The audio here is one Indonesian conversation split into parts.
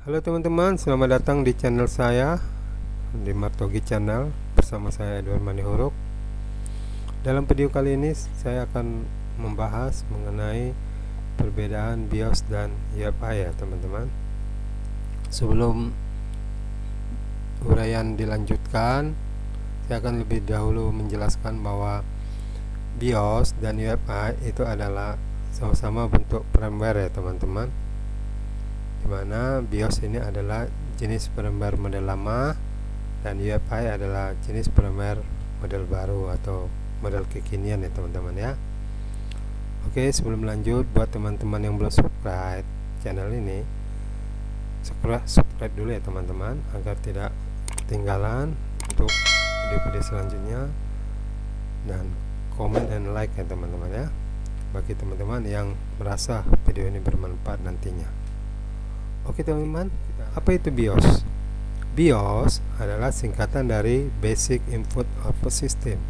Halo teman-teman, selamat datang di channel saya di Martogi Channel bersama saya Edward Manihuruk. Dalam video kali ini saya akan membahas mengenai perbedaan BIOS dan UEFI ya teman-teman. Sebelum uraian dilanjutkan, saya akan lebih dahulu menjelaskan bahwa BIOS dan UEFI itu adalah sama-sama bentuk firmware ya teman-teman, dimana BIOS ini adalah jenis firmware model lama dan UEFI adalah jenis firmware model baru atau model kekinian ya teman-teman ya. Oke, sebelum lanjut, buat teman-teman yang belum subscribe channel ini, subscribe dulu ya teman-teman agar tidak ketinggalan untuk video-video selanjutnya, dan komen dan like ya teman-teman ya, bagi teman-teman yang merasa video ini bermanfaat nantinya. Oke teman-teman, apa itu BIOS? BIOS adalah singkatan dari Basic Input Output System.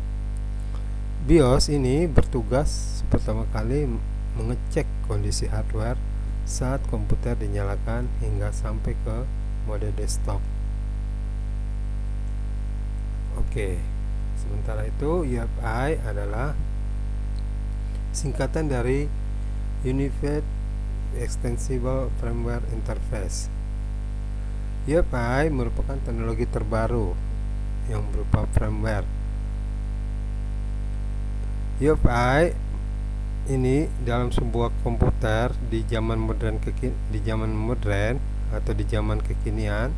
BIOS ini bertugas pertama kali mengecek kondisi hardware saat komputer dinyalakan hingga sampai ke mode desktop. Oke, sementara itu UEFI adalah singkatan dari Unified Extensible Firmware Interface. UEFI merupakan teknologi terbaru yang berupa firmware. UEFI ini dalam sebuah komputer di zaman modern atau di zaman kekinian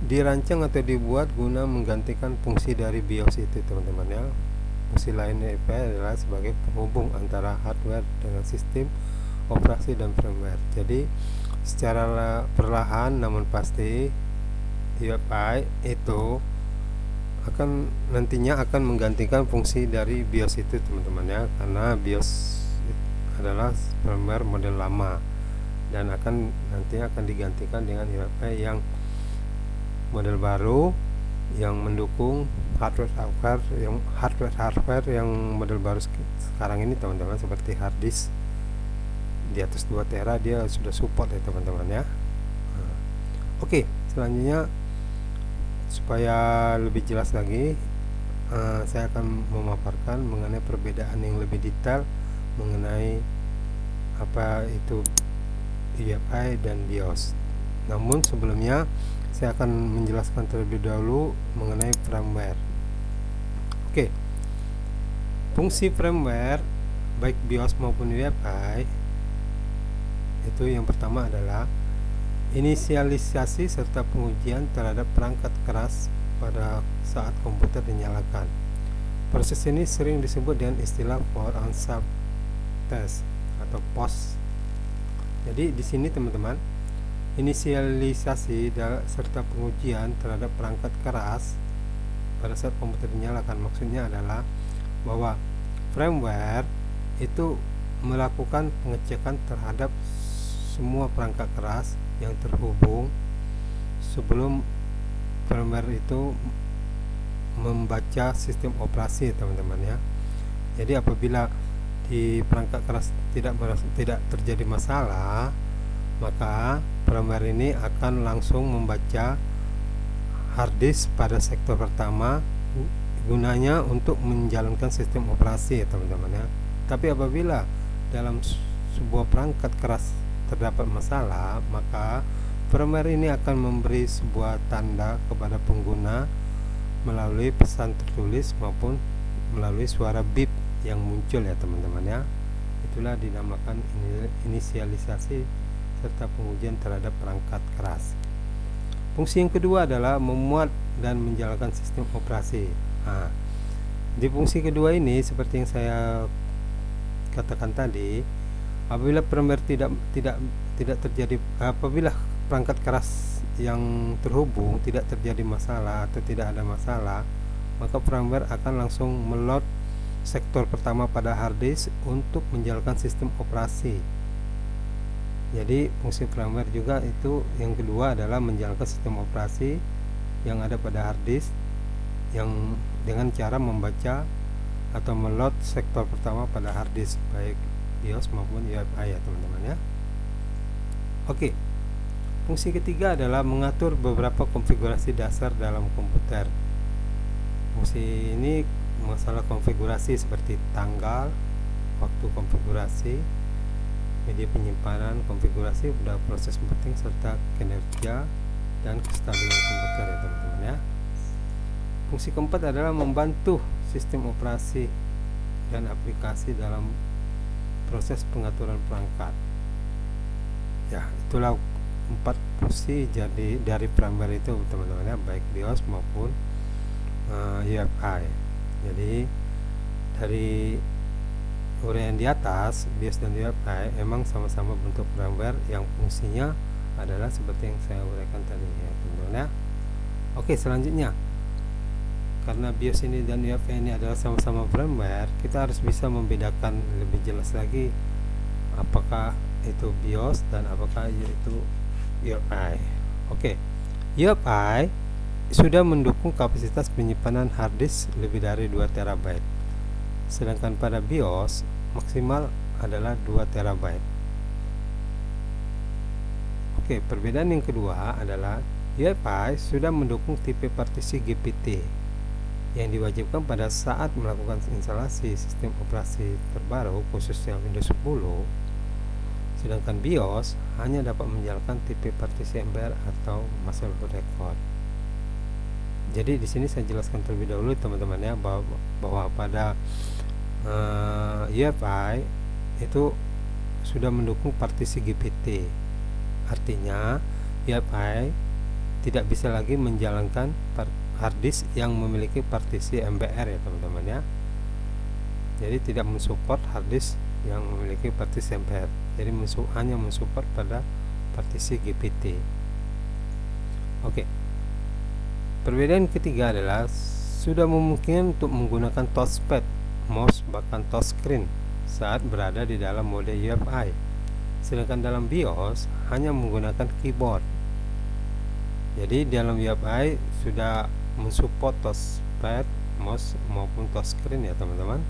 dirancang atau dibuat guna menggantikan fungsi dari BIOS itu teman-teman ya. Fungsi lainnya UEFI adalah sebagai penghubung antara hardware dengan sistem operasi dan firmware. Jadi secara perlahan namun pasti UEFI itu nantinya akan menggantikan fungsi dari BIOS itu teman-teman ya, karena BIOS adalah firmware model lama dan nantinya akan digantikan dengan UEFI yang model baru yang mendukung hardware yang model baru sekarang ini teman-teman, seperti hard disk di atas 2 tera dia sudah support ya teman-teman ya. Oke, selanjutnya supaya lebih jelas lagi, saya akan memaparkan mengenai perbedaan yang lebih detail mengenai apa itu UEFI dan BIOS. Namun sebelumnya saya akan menjelaskan terlebih dahulu mengenai firmware. Oke, fungsi firmware baik BIOS maupun UEFI itu yang pertama adalah inisialisasi serta pengujian terhadap perangkat keras pada saat komputer dinyalakan. Proses ini sering disebut dengan istilah power on sub test atau POS. Jadi di sini teman-teman, inisialisasi serta pengujian terhadap perangkat keras pada saat komputer dinyalakan maksudnya adalah bahwa firmware itu melakukan pengecekan terhadap semua perangkat keras yang terhubung sebelum firmware itu membaca sistem operasi teman-teman ya. Jadi apabila di perangkat keras tidak terjadi masalah, maka firmware ini akan langsung membaca hard disk pada sektor pertama gunanya untuk menjalankan sistem operasi ya teman-teman ya. Tapi apabila dalam sebuah perangkat keras terdapat masalah, maka firmware ini akan memberi sebuah tanda kepada pengguna melalui pesan tertulis maupun melalui suara bip yang muncul ya teman-teman ya. Itulah dinamakan inisialisasi serta pengujian terhadap perangkat keras. Fungsi yang kedua adalah memuat dan menjalankan sistem operasi. Di fungsi kedua ini seperti yang saya katakan tadi, apabila firmware apabila perangkat keras yang terhubung tidak terjadi masalah atau tidak ada masalah, maka firmware akan langsung meload sektor pertama pada hard disk untuk menjalankan sistem operasi. Jadi fungsi firmware juga itu yang kedua adalah menjalankan sistem operasi yang ada pada hard disk yang dengan cara membaca atau meload sektor pertama pada hard disk baik BIOS maupun UEFI ya teman-teman ya. Oke, Fungsi ketiga adalah mengatur beberapa konfigurasi dasar dalam komputer. Fungsi ini masalah konfigurasi seperti tanggal, waktu konfigurasi, media penyimpanan konfigurasi, udah proses booting serta kinerja dan kestabilan komputer ya teman-teman ya. Fungsi keempat adalah membantu sistem operasi dan aplikasi dalam proses pengaturan perangkat. Ya, itulah 4 fungsi jadi dari firmware itu teman-teman ya, baik BIOS maupun UEFI. Jadi dari uraian di atas, BIOS dan UEFI emang sama-sama bentuk firmware yang fungsinya adalah seperti yang saya uraikan tadi ya teman-teman ya. Oke, selanjutnya, karena BIOS ini dan UEFI ini adalah sama-sama firmware, kita harus bisa membedakan lebih jelas lagi apakah itu BIOS dan apakah itu UEFI. Oke, UEFI sudah mendukung kapasitas penyimpanan harddisk lebih dari 2 TB, sedangkan pada BIOS maksimal adalah 2 TB. Oke, perbedaan yang kedua adalah UEFI sudah mendukung tipe partisi GPT yang diwajibkan pada saat melakukan instalasi sistem operasi terbaru khususnya Windows 10, sedangkan BIOS hanya dapat menjalankan tipe partisi MBR atau master record. Jadi di sini saya jelaskan terlebih dahulu teman-teman ya, bahwa pada UEFI itu sudah mendukung partisi GPT. Artinya UEFI tidak bisa lagi menjalankan harddisk yang memiliki partisi MBR ya teman-teman ya. Jadi tidak mensupport harddisk yang memiliki partisi MBR. Jadi hanya mensupport pada partisi GPT. Oke. Perbedaan ketiga adalah sudah memungkinkan untuk menggunakan touchpad, mouse, bahkan touchscreen saat berada di dalam mode UEFI. Sedangkan dalam BIOS hanya menggunakan keyboard. Jadi dalam UEFI sudah mensupport touchpad, mouse maupun touchscreen ya teman-teman.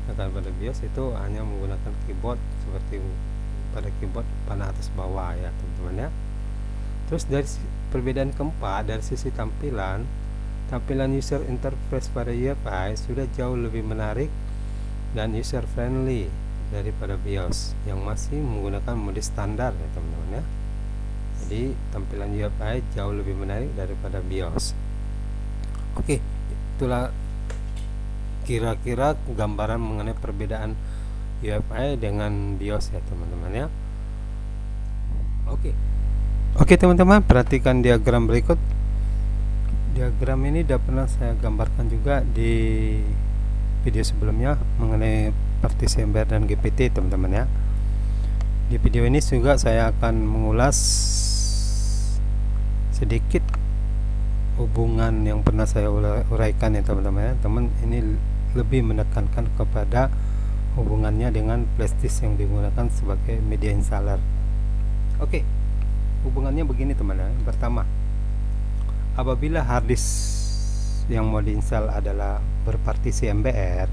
Sedangkan pada BIOS itu hanya menggunakan keyboard seperti pada keyboard panah atas bawah ya teman-teman ya. Terus dari perbedaan keempat, dari sisi tampilan user interface pada UEFI sudah jauh lebih menarik dan user friendly daripada BIOS yang masih menggunakan mode standar ya teman-teman ya. Jadi tampilan UEFI jauh lebih menarik daripada BIOS. Oke, itulah kira-kira gambaran mengenai perbedaan UEFI dengan BIOS ya teman-teman ya. Oke teman-teman, perhatikan diagram berikut. Diagram ini sudah pernah saya gambarkan juga di video sebelumnya mengenai partisi MBR dan GPT teman-teman ya. Di video ini juga saya akan mengulas sedikit hubungan yang pernah saya uraikan ya teman-teman ya. Teman ini lebih menekankan kepada hubungannya dengan flashdisk yang digunakan sebagai media installer. Oke, hubungannya begini teman-teman. Pertama, apabila harddisk yang mau diinstal adalah berpartisi MBR,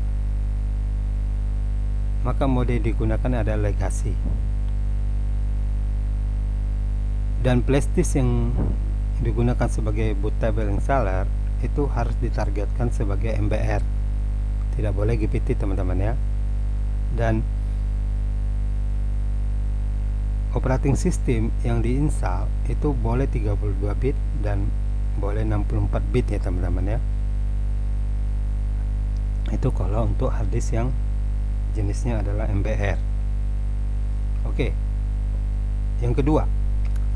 maka mode digunakan adalah legacy, dan flashdisk yang digunakan sebagai bootable installer itu harus ditargetkan sebagai MBR, tidak boleh GPT teman-teman ya. Dan operating system yang diinstal itu boleh 32 bit dan boleh 64 bit ya teman-teman ya. Itu kalau untuk harddisk yang jenisnya adalah MBR. Oke. Yang kedua,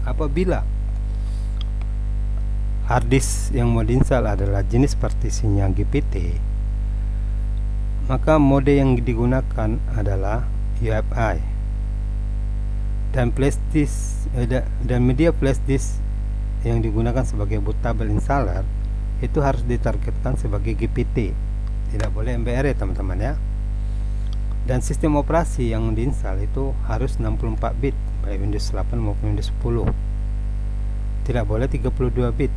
apabila harddisk yang mau diinstal adalah jenis partisinya GPT, maka mode yang digunakan adalah UEFI, dan flashdisk dan media flashdisk yang digunakan sebagai bootable installer itu harus ditargetkan sebagai GPT, tidak boleh MBR ya teman-teman ya. Dan sistem operasi yang diinstal itu harus 64 bit baik Windows 8 maupun Windows 10, tidak boleh 32 bit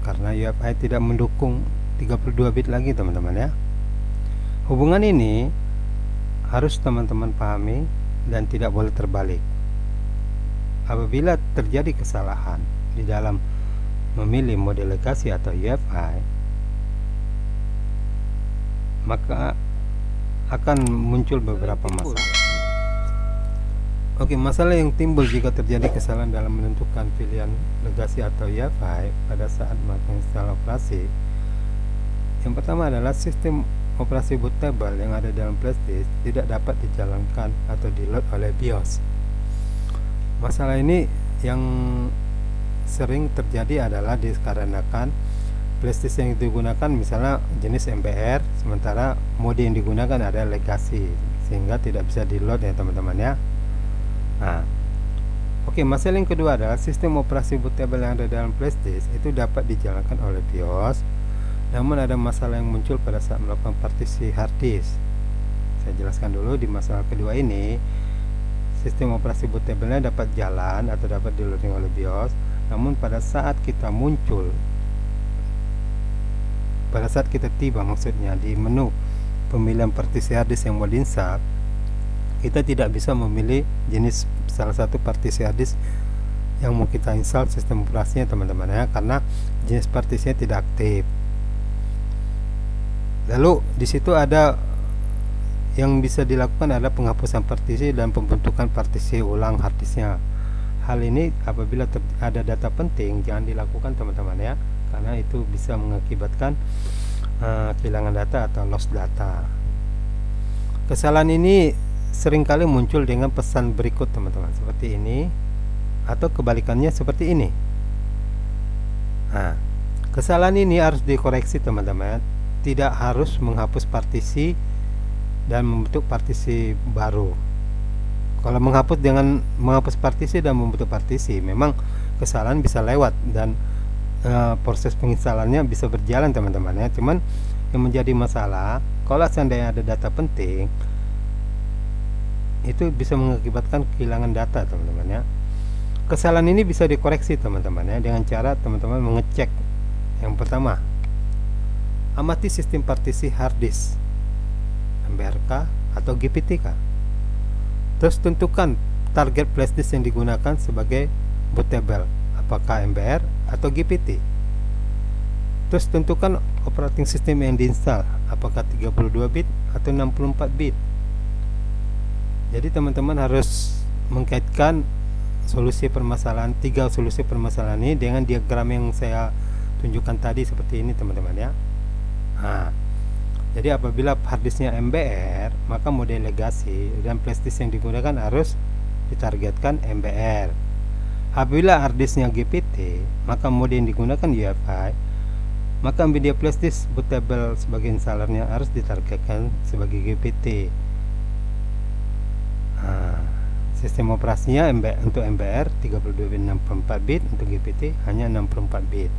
karena UEFI tidak mendukung 32 bit lagi teman-teman ya. Hubungan ini harus teman-teman pahami dan tidak boleh terbalik. apabila terjadi kesalahan di dalam memilih mode legasi atau UEFI, maka akan muncul beberapa masalah. Oke, masalah yang timbul jika terjadi kesalahan dalam menentukan pilihan legasi atau UEFI pada saat menginstal operasi. Yang pertama adalah sistem operasi bootable yang ada dalam flashdisk tidak dapat dijalankan atau di-load oleh BIOS. Masalah ini yang sering terjadi adalah dikarenakan flashdisk yang digunakan misalnya jenis MBR, sementara mode yang digunakan adalah legasi, sehingga tidak bisa di-load ya teman-teman ya. Nah, oke, masalah yang kedua adalah sistem operasi bootable yang ada dalam flashdisk itu dapat dijalankan oleh BIOS, namun ada masalah yang muncul pada saat melakukan partisi hard disk. Saya jelaskan dulu di masalah kedua ini. Sistem operasi bootable-nya dapat jalan atau dapat di-loading oleh BIOS, namun pada saat kita tiba maksudnya di menu pemilihan partisi hard disk yang mau diinstal, kita tidak bisa memilih jenis salah satu partisi hard disk yang mau kita install sistem operasinya teman-teman ya, karena jenis partisinya tidak aktif. Lalu di situ ada yang bisa dilakukan adalah penghapusan partisi dan pembentukan partisi ulang hard disknya. Hal ini apabila ada data penting jangan dilakukan teman-teman ya, karena itu bisa mengakibatkan kehilangan data atau lost data. Kesalahan ini seringkali muncul dengan pesan berikut teman-teman, seperti ini atau kebalikannya seperti ini. Nah, kesalahan ini harus dikoreksi teman-teman, tidak harus menghapus partisi dan membentuk partisi baru. Kalau menghapus dengan menghapus partisi dan membentuk partisi, memang kesalahan bisa lewat dan proses penginstalannya bisa berjalan teman-teman ya. Cuman yang menjadi masalah kalau seandainya ada data penting, itu bisa mengakibatkan kehilangan data teman-teman ya. Kesalahan ini bisa dikoreksi teman-teman ya dengan cara teman-teman mengecek. Yang pertama, amati sistem partisi hard disk MBRK atau GPTK. Terus tentukan target flash disk yang digunakan sebagai bootable, apakah MBR atau GPT. Terus tentukan operating system yang diinstal, apakah 32 bit atau 64 bit. Jadi teman-teman harus mengkaitkan solusi permasalahan, 3 solusi permasalahan ini dengan diagram yang saya tunjukkan tadi seperti ini teman-teman ya. Nah, jadi apabila harddisknya MBR, maka mode legasi dan flashdisk yang digunakan harus ditargetkan MBR. Apabila harddisknya GPT, maka mode yang digunakan UEFI, maka media flashdisk bootable sebagai installernya harus ditargetkan sebagai GPT. Nah, sistem operasinya untuk MBR 32 bit 64 bit, untuk GPT hanya 64 bit.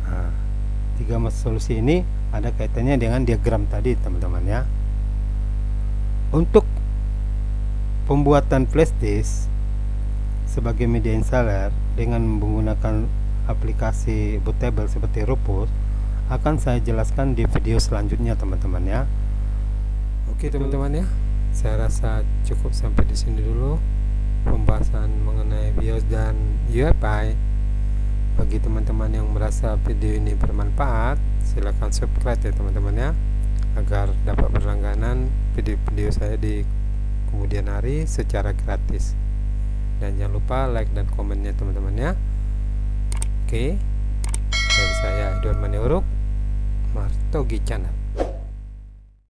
Nah, 3 solusi ini ada kaitannya dengan diagram tadi teman-teman ya. Untuk pembuatan flash disk sebagai media installer dengan menggunakan aplikasi bootable seperti Rufus akan saya jelaskan di video selanjutnya teman-teman ya. Oke teman-teman ya, saya rasa cukup sampai di sini dulu pembahasan mengenai BIOS dan UEFI. Bagi teman-teman yang merasa video ini bermanfaat, silahkan subscribe ya teman-teman ya, agar dapat berlangganan video-video saya di kemudian hari secara gratis. Dan jangan lupa like dan komennya teman-teman ya. Oke, dari saya Edward Maniuruk, Martogi Channel.